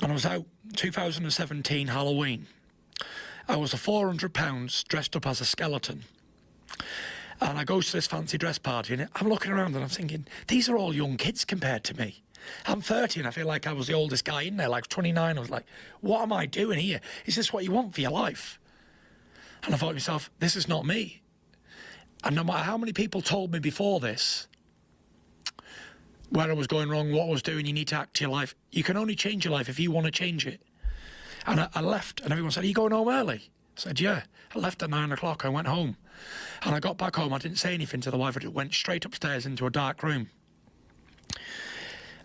And I was out 2017 Halloween. I was a 400 pounds dressed up as a skeleton. And I go to this fancy dress party and I'm looking around and I'm thinking, these are all young kids compared to me. I'm 30 and I feel like I was the oldest guy in there, like 29. I was like, what am I doing here? Is this what you want for your life? And I thought to myself, this is not me. And no matter how many people told me before this, where I was going wrong, what I was doing, you need to act to your life. You can only change your life if you want to change it. And I left and everyone said, are you going home early? I said, yeah. I left at 9 o'clock. I went home. And I got back home. I didn't say anything to the wife. I just went straight upstairs into a dark room.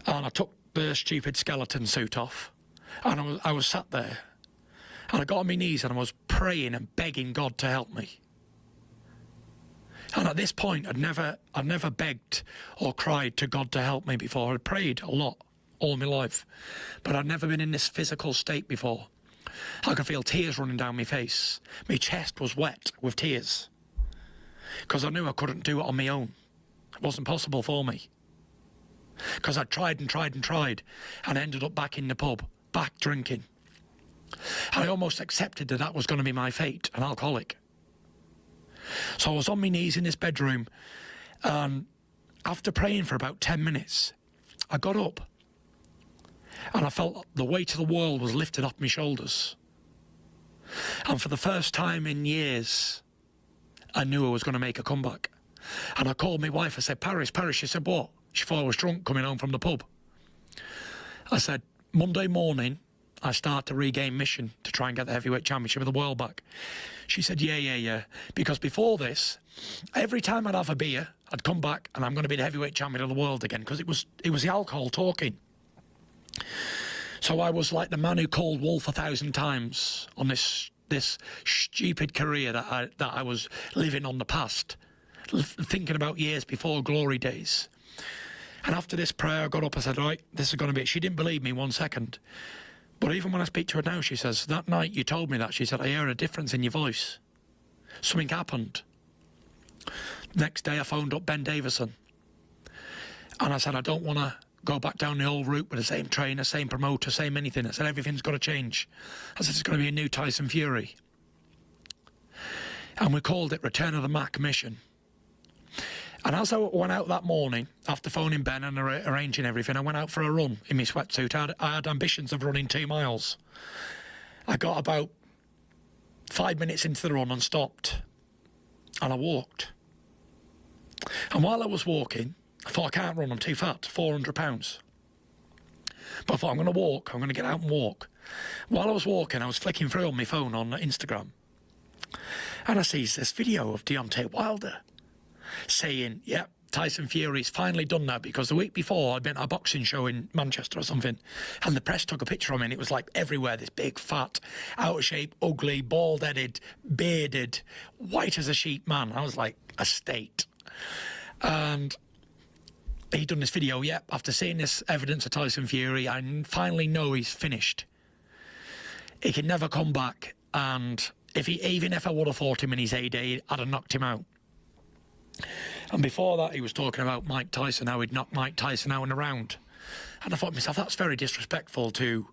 And I took the stupid skeleton suit off. And I was sat there. And I got on my knees and I was praying and begging God to help me. And at this point, I'd never begged or cried to God to help me before. I'd prayed a lot all my life, but I'd never been in this physical state before. I could feel tears running down my face. My chest was wet with tears because I knew I couldn't do it on my own. It wasn't possible for me because I'd tried and tried and tried and ended up back in the pub, back drinking. I almost accepted that that was going to be my fate, an alcoholic. So I was on my knees in this bedroom, and after praying for about 10 minutes, I got up, and I felt the weight of the world was lifted off my shoulders. And for the first time in years, I knew I was going to make a comeback. And I called my wife, I said, Paris, she said, what? She thought I was drunk coming home from the pub. I said, Monday morning, I start to regain mission to try and get the heavyweight championship of the world back. She said, yeah. Because before this, every time I'd have a beer, I'd come back and I'm going to be the heavyweight champion of the world again, because it was the alcohol talking. So I was like the man who called wolf 1,000 times on this stupid career that I was living on the past, thinking about years before glory days. And after this prayer, I got up, I said, right, this is going to be it. She didn't believe me 1 second. But even when I speak to her now, she says, that night you told me that, she said, I hear a difference in your voice. Something happened. Next day I phoned up Ben Davison. And I said, I don't want to go back down the old route with the same trainer, same promoter, same anything. I said, everything's got to change. I said, it's going to be a new Tyson Fury. And we called it Return of the Mac Mission. And as I went out that morning, after phoning Ben and arranging everything, I went out for a run in my sweatsuit. I had ambitions of running 2 miles. I got about 5 minutes into the run and stopped. And I walked. And while I was walking, I thought, I can't run, I'm too fat, 400 pounds. But I thought, I'm going to walk, I'm going to get out and walk. While I was walking, I was flicking through on my phone on Instagram. And I sees this video of Deontay Wilder saying, yep, Tyson Fury's finally done that, because the week before I'd been at a boxing show in Manchester or something, and the press took a picture of me and it was like everywhere, this big, fat, out of shape, ugly, bald-headed, bearded, white as a sheet man. I was like, a state. And he'd done this video, yep, after seeing this evidence of Tyson Fury, I finally know he's finished. He can never come back, and even if I would have fought him in his heyday, I'd have knocked him out. And before that, he was talking about Mike Tyson, how he'd knocked Mike Tyson out in a round. And I thought to myself, that's very disrespectful to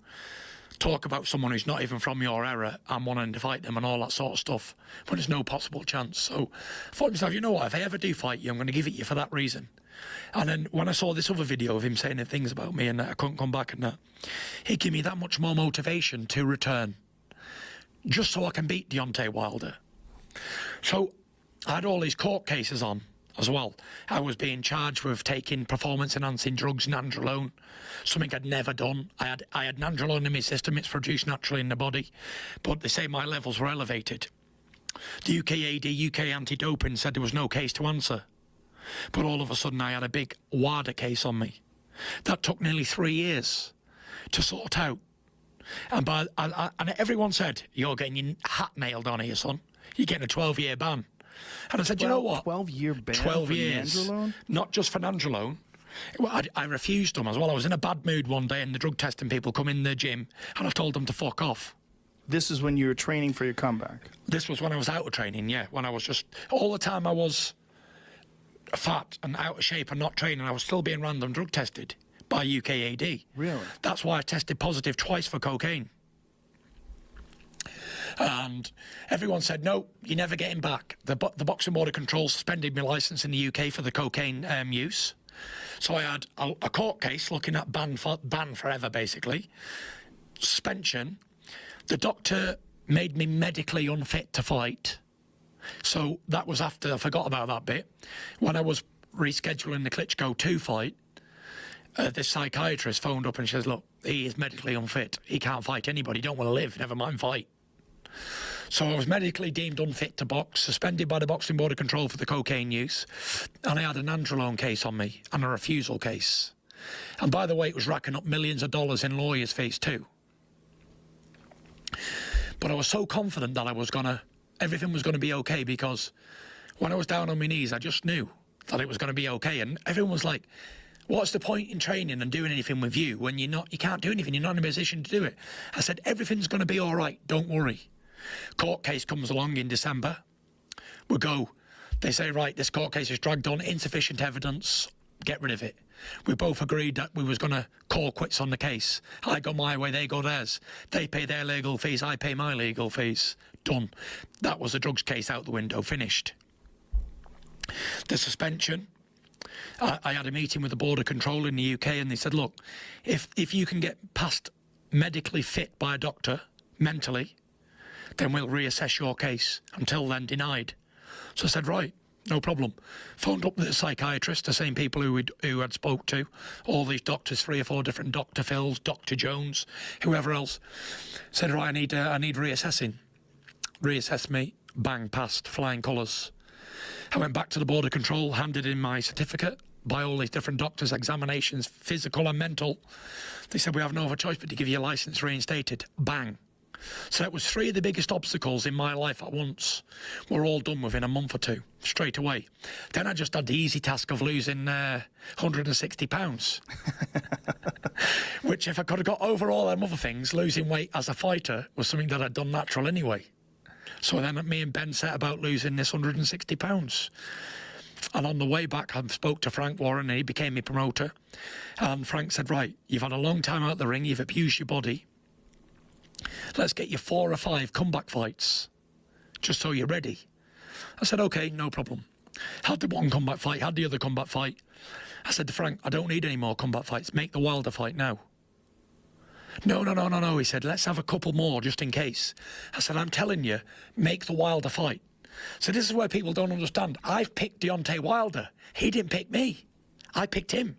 talk about someone who's not even from your era and wanting to fight them and all that sort of stuff when there's no possible chance. So I thought to myself, you know what, if I ever do fight you, I'm going to give it you for that reason. And then when I saw this other video of him saying the things about me and that I couldn't come back and that, it gave me that much more motivation to return, just so I can beat Deontay Wilder. So I had all these court cases on as well. I was being charged with taking performance-enhancing drugs, nandrolone, something I'd never done. I had nandrolone in my system, it's produced naturally in the body, but they say my levels were elevated. The UKAD, UK anti-doping, said there was no case to answer. But all of a sudden I had a big WADA case on me. That took nearly 3 years to sort out. And everyone said, you're getting your hat nailed on here, son. You're getting a 12-year ban. And I said, you know what? 12-year ban 12 years. nandrolone? Not just for nandrolone. Well, I refused them as well. I was in a bad mood one day and the drug testing people come in the gym and I told them to fuck off. This is when you were training for your comeback? This was when I was out of training, yeah. When I was just, all the time I was fat and out of shape and not training, I was still being random drug tested by UKAD. Really? That's why I tested positive twice for cocaine. And everyone said, no, you're never getting back. The Boxing Board of Control suspended my licence in the UK for the cocaine use. So I had a court case looking at ban forever, basically. Suspension. The doctor made me medically unfit to fight. So that was after, I forgot about that bit. When I was rescheduling the Klitschko 2 fight, this psychiatrist phoned up and says, look, he is medically unfit. He can't fight anybody. He don't want to live, never mind fight. So I was medically deemed unfit to box, suspended by the Boxing Board of Control for the cocaine use, and I had an androlone case on me and a refusal case. And by the way, it was racking up millions of dollars in lawyers' fees too. But I was so confident that everything was gonna be okay, because when I was down on my knees, I just knew that it was gonna be okay. And everyone was like, what's the point in training and doing anything with you when you can't do anything, you're not in a position to do it? I said, everything's gonna be all right, don't worry. Court case comes along in December. We go. They say, right, this court case is dragged on, insufficient evidence, get rid of it. We both agreed that we was going to call quits on the case. I go my way, they go theirs. They pay their legal fees, I pay my legal fees. Done. That was a drugs case out the window, finished. The suspension, I had a meeting with the Board of Control in the UK, and they said, look, if you can get past medically fit by a doctor, mentally, then we'll reassess your case. Until then, denied. So I said, right, no problem. Phoned up with the psychiatrist, the same people who I'd spoke to, all these doctors, 3 or 4 different Dr. Phils, Dr. Jones, whoever else. Said, right, I need reassessing. Reassess me, bang, passed, flying colours. I went back to the Board of Control, handed in my certificate by all these different doctors, examinations, physical and mental. They said, we have no other choice but to give you a licence reinstated. Bang. So that was 3 of the biggest obstacles in my life at once. Were all done within a month or 2, straight away. Then I just had the easy task of losing 160 pounds. Which, if I could have got over all them other things, losing weight as a fighter was something that I'd done natural anyway. So then me and Ben set about losing this 160 pounds. And on the way back, I spoke to Frank Warren, and he became my promoter. And Frank said, right, you've had a long time out the ring, you've abused your body. Let's get you 4 or 5 comeback fights, just so you're ready. I said, okay, no problem. Had the one comeback fight, had the other comeback fight. I said to Frank, I don't need any more comeback fights. Make the Wilder fight now. No, he said, let's have a couple more just in case. I said, I'm telling you, make the Wilder fight. So this is where people don't understand. I've picked Deontay Wilder. He didn't pick me. I picked him.